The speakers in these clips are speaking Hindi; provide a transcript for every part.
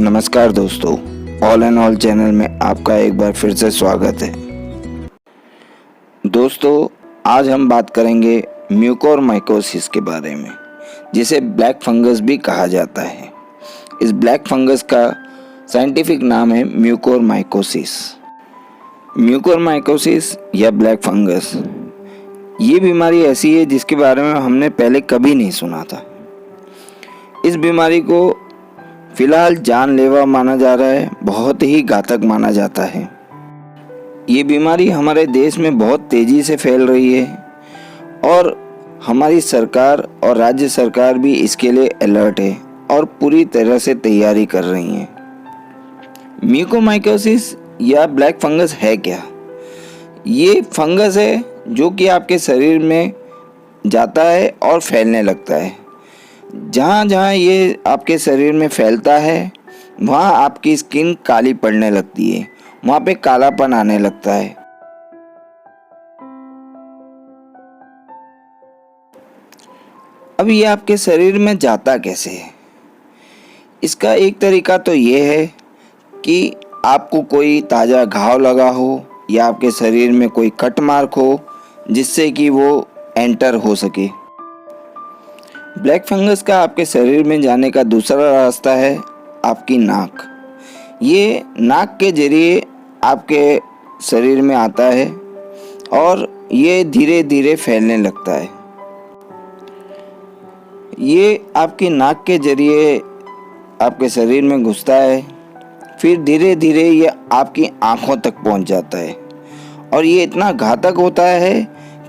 नमस्कार दोस्तों, ऑल एंड ऑल चैनल में आपका एक बार फिर से स्वागत है। दोस्तों, आज हम बात करेंगे म्यूकोरमाइकोसिस के बारे में, जिसे ब्लैक फंगस भी कहा जाता है। इस ब्लैक फंगस का साइंटिफिक नाम है म्यूकोरमाइकोसिस। म्यूकोरमाइकोसिस या ब्लैक फंगस ये बीमारी ऐसी है जिसके बारे में हमने पहले कभी नहीं सुना था। इस बीमारी को फिलहाल जानलेवा माना जा रहा है, बहुत ही घातक माना जाता है। ये बीमारी हमारे देश में बहुत तेजी से फैल रही है और हमारी सरकार और राज्य सरकार भी इसके लिए अलर्ट है और पूरी तरह से तैयारी कर रही है। म्यूकोरमाइकोसिस या ब्लैक फंगस है क्या? ये फंगस है जो कि आपके शरीर में जाता है और फैलने लगता है। जहाँ जहाँ ये आपके शरीर में फैलता है वहाँ आपकी स्किन काली पड़ने लगती है, वहाँ पे कालापन आने लगता है। अब ये आपके शरीर में जाता कैसे है? इसका एक तरीका तो ये है कि आपको कोई ताज़ा घाव लगा हो या आपके शरीर में कोई कट मार्क हो जिससे कि वो एंटर हो सके। ब्लैक फंगस का आपके शरीर में जाने का दूसरा रास्ता है आपकी नाक। ये नाक के जरिए आपके शरीर में आता है और ये धीरे धीरे फैलने लगता है। ये आपकी नाक के जरिए आपके शरीर में घुसता है, फिर धीरे धीरे ये आपकी आँखों तक पहुंच जाता है और ये इतना घातक होता है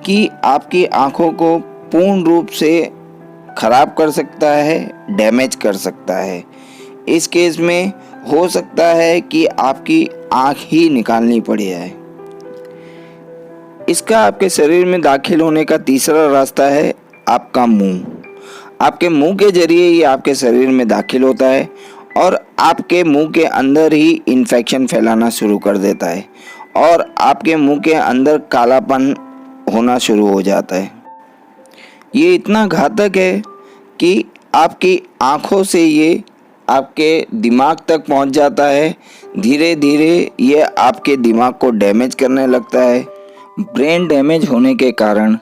कि आपकी आँखों को पूर्ण रूप से खराब कर सकता है, डैमेज कर सकता है। इस केस में हो सकता है कि आपकी आँख ही निकालनी पड़ जाए। इसका आपके शरीर में दाखिल होने का तीसरा रास्ता है आपका मुंह। आपके मुंह के जरिए ये आपके शरीर में दाखिल होता है और आपके मुंह के अंदर ही इन्फेक्शन फैलाना शुरू कर देता है और आपके मुंह के अंदर कालापन होना शुरू हो जाता है। ये इतना घातक है कि आपकी आँखों से ये आपके दिमाग तक पहुंच जाता है। धीरे धीरे ये आपके दिमाग को डैमेज करने लगता है। ब्रेन डैमेज होने के कारण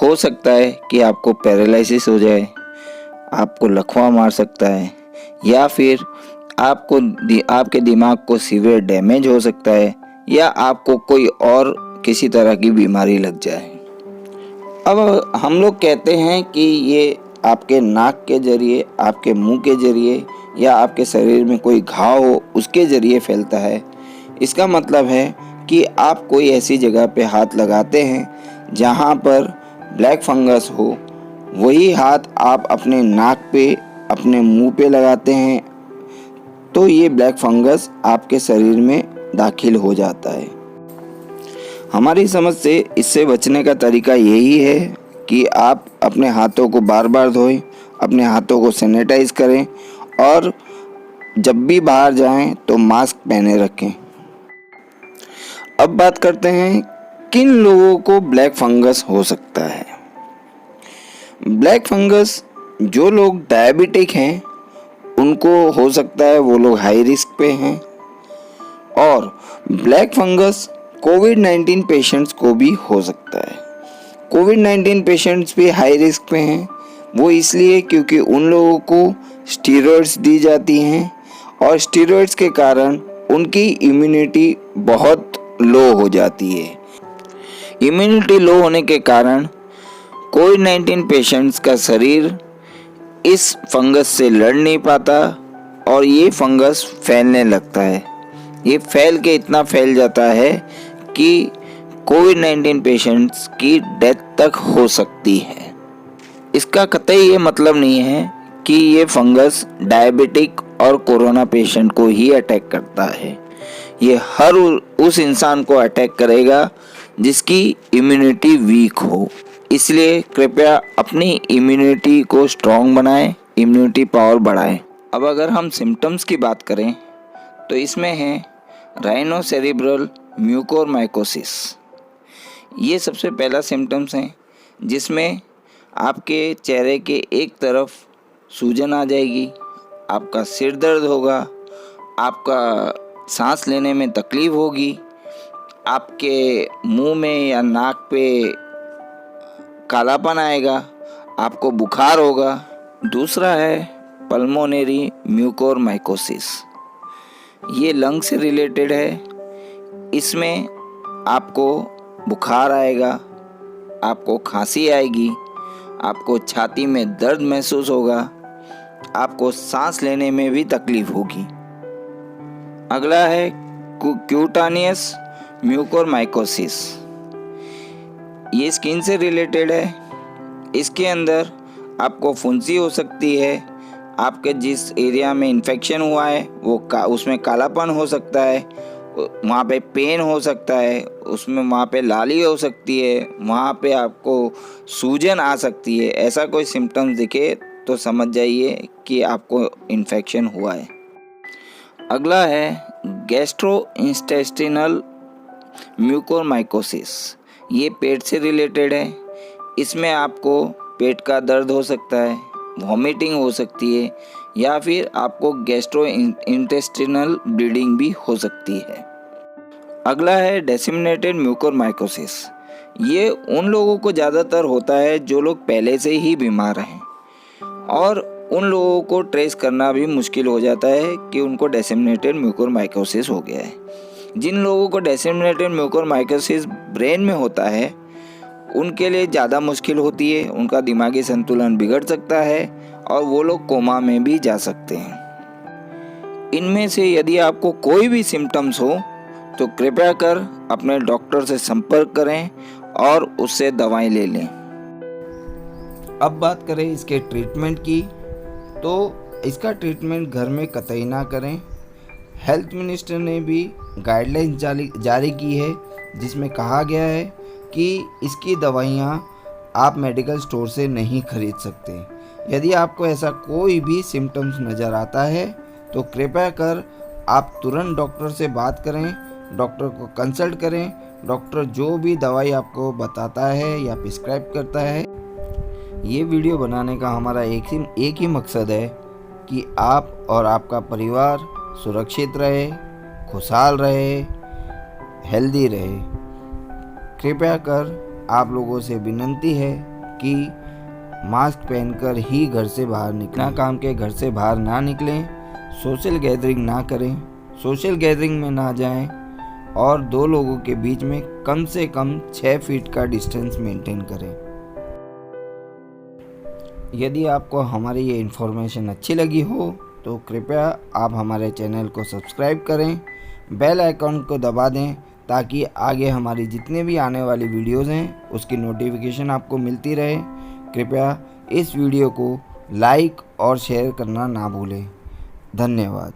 हो सकता है कि आपको पैरालिसिस हो जाए, आपको लकवा मार सकता है या फिर आपके दिमाग को सीवियर डैमेज हो सकता है या आपको कोई और किसी तरह की बीमारी लग जाए। अब हम लोग कहते हैं कि ये आपके नाक के जरिए, आपके मुंह के जरिए या आपके शरीर में कोई घाव हो उसके जरिए फैलता है। इसका मतलब है कि आप कोई ऐसी जगह पे हाथ लगाते हैं जहां पर ब्लैक फंगस हो, वही हाथ आप अपने नाक पे, अपने मुंह पे लगाते हैं तो ये ब्लैक फंगस आपके शरीर में दाखिल हो जाता है। हमारी समझ से इससे बचने का तरीका यही है कि आप अपने हाथों को बार बार धोएं, अपने हाथों को सैनिटाइज करें और जब भी बाहर जाएं तो मास्क पहने रखें। अब बात करते हैं किन लोगों को ब्लैक फंगस हो सकता है। ब्लैक फंगस जो लोग डायबिटिक हैं उनको हो सकता है, वो लोग हाई रिस्क पे हैं। और ब्लैक फंगस कोविड-19 पेशेंट्स को भी हो सकता है। कोविड-19 पेशेंट्स भी हाई रिस्क पे हैं। वो इसलिए क्योंकि उन लोगों को स्टीरॉइड्स दी जाती हैं और स्टीरॉइड्स के कारण उनकी इम्यूनिटी बहुत लो हो जाती है। इम्यूनिटी लो होने के कारण कोविड-19 पेशेंट्स का शरीर इस फंगस से लड़ नहीं पाता और ये फंगस फैलने लगता है। ये फैल के इतना फैल जाता है कि कोविड-19 पेशेंट्स की डेथ तक हो सकती है। इसका कतई ये मतलब नहीं है कि ये फंगस डायबिटिक और कोरोना पेशेंट को ही अटैक करता है। ये हर उस इंसान को अटैक करेगा जिसकी इम्यूनिटी वीक हो। इसलिए कृपया अपनी इम्यूनिटी को स्ट्रॉन्ग बनाएं, इम्यूनिटी पावर बढ़ाएं। अब अगर हम सिम्टम्स की बात करें तो इसमें है राइनोसेरेब्रल म्यूकोरमाइकोसिस। ये सबसे पहला सिम्टम्स है जिसमें आपके चेहरे के एक तरफ सूजन आ जाएगी, आपका सिर दर्द होगा आपका सांस लेने में तकलीफ़ होगी, आपके मुंह में या नाक पे कालापन आएगा, आपको बुखार होगा। दूसरा है पल्मोनरी म्यूकोरमाइकोसिस। ये लंग से रिलेटेड है। इसमें आपको बुखार आएगा, आपको खांसी आएगी, आपको छाती में दर्द महसूस होगा, आपको सांस लेने में भी तकलीफ होगी। अगला है क्यूटानियस म्यूकोरमाइकोसिस। ये स्किन से रिलेटेड है। इसके अंदर आपको फुंसी हो सकती है, आपके जिस एरिया में इन्फेक्शन हुआ है उसमें कालापन हो सकता है, वहाँ पे पेन हो सकता है, उसमें वहाँ पे लाली हो सकती है, वहाँ पे आपको सूजन आ सकती है। ऐसा कोई सिम्टम्स दिखे तो समझ जाइए कि आपको इन्फेक्शन हुआ है। अगला है गैस्ट्रोइंटेस्टिनल म्यूकोरमाइकोसिस। ये पेट से रिलेटेड है। इसमें आपको पेट का दर्द हो सकता है, वॉमिटिंग हो सकती है, या फिर आपको गैस्ट्रोइंटेस्टिनल ब्लीडिंग भी हो सकती है। अगला है डिसेमिनेटेड म्यूकोरमाइकोसिस। ये उन लोगों को ज़्यादातर होता है जो लोग पहले से ही बीमार हैं, और उन लोगों को ट्रेस करना भी मुश्किल हो जाता है कि उनको डिसेमिनेटेड म्यूकोरमाइकोसिस हो गया है। जिन लोगों को डिसेमिनेटेड म्यूकोरमाइकोसिस ब्रेन में होता है उनके लिए ज़्यादा मुश्किल होती है, उनका दिमागी संतुलन बिगड़ सकता है और वो लोग कोमा में भी जा सकते हैं। इनमें से यदि आपको कोई भी सिम्टम्स हो तो कृपया कर अपने डॉक्टर से संपर्क करें और उससे दवाएं ले लें। अब बात करें इसके ट्रीटमेंट की, तो इसका ट्रीटमेंट घर में कतई ना करें। हेल्थ मिनिस्टर ने भी गाइडलाइंस जारी की है जिसमें कहा गया है कि इसकी दवाइयाँ आप मेडिकल स्टोर से नहीं खरीद सकते। यदि आपको ऐसा कोई भी सिम्टम्स नज़र आता है तो कृपया कर आप तुरंत डॉक्टर से बात करें, डॉक्टर को कंसल्ट करें। डॉक्टर जो भी दवाई आपको बताता है या प्रिस्क्राइब करता है। ये वीडियो बनाने का हमारा एक ही मकसद है कि आप और आपका परिवार सुरक्षित रहे, खुशहाल रहे, हेल्दी रहे। कृपया कर आप लोगों से विनती है कि मास्क पहनकर ही घर से बाहर निकलें, काम के घर से बाहर ना निकलें, सोशल गैदरिंग ना करें, सोशल गैदरिंग में ना जाएं, और 2 लोगों के बीच में कम से कम 6 फीट का डिस्टेंस मेंटेन करें। यदि आपको हमारी ये इन्फॉर्मेशन अच्छी लगी हो तो कृपया आप हमारे चैनल को सब्सक्राइब करें, बेल आइकन को दबा दें ताकि आगे हमारी जितने भी आने वाली वीडियोज़ हैं उसकी नोटिफिकेशन आपको मिलती रहे। कृपया इस वीडियो को लाइक और शेयर करना ना भूलें। धन्यवाद।